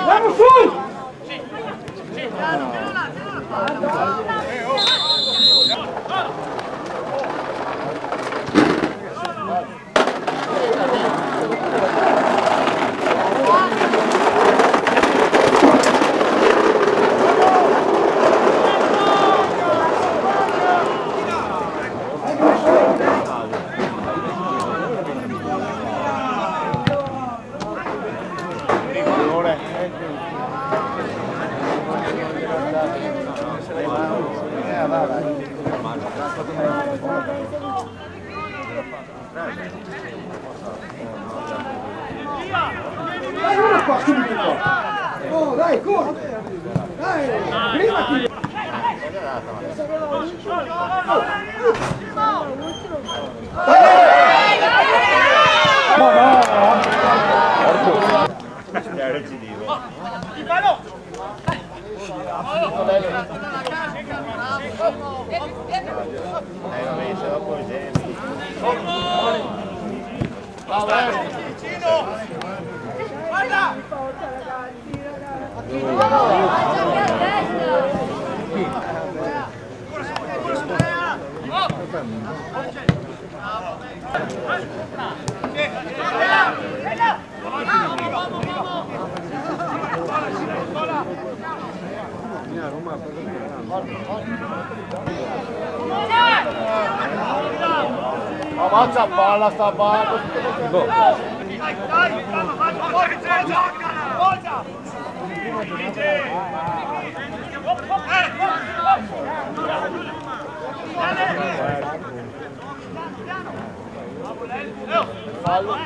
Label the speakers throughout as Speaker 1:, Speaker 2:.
Speaker 1: Vamos su! Dai uno qua subito qua! Oh dai, corri! Dai! Prima ti... No, no! È recidivo. Il palo! Dopo i gemi. Va bene! Vicino! Guarda! Avanza palla, sta palla. Dai, dai, forza! Fallo.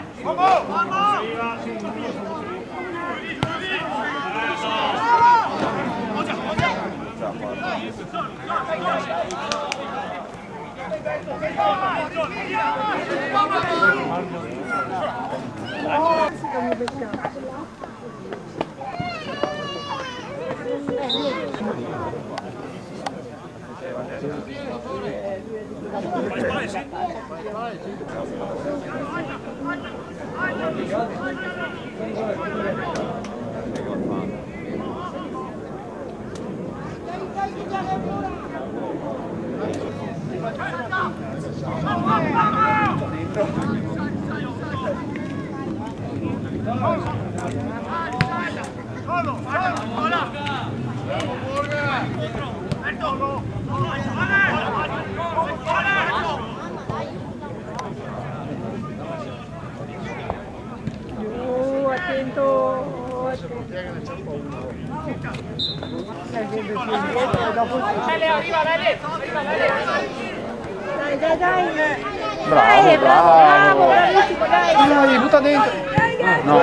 Speaker 1: Arriva, dai! Dai, bravo, bravissimo, dai! Dai, butta dentro! No!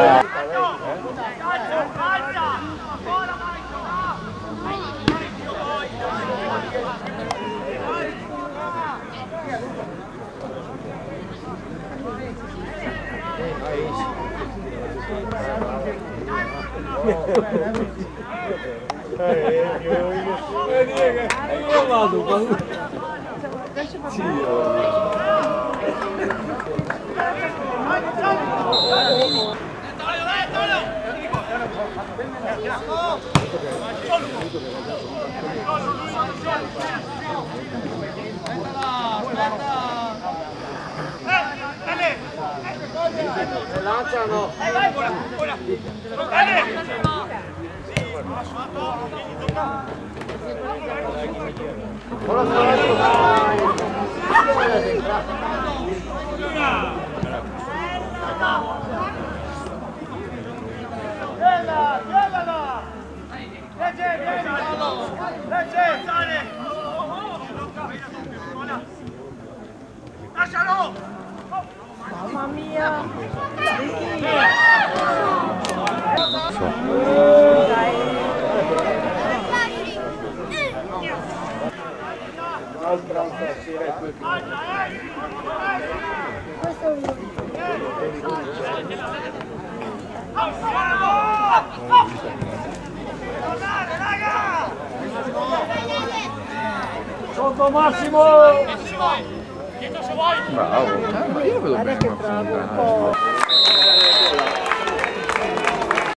Speaker 1: Io vado, lanciano.
Speaker 2: Lascialo!
Speaker 3: Mamma mia!
Speaker 1: Sotto Massimo!
Speaker 4: Bravo, ma io lo vedo bene.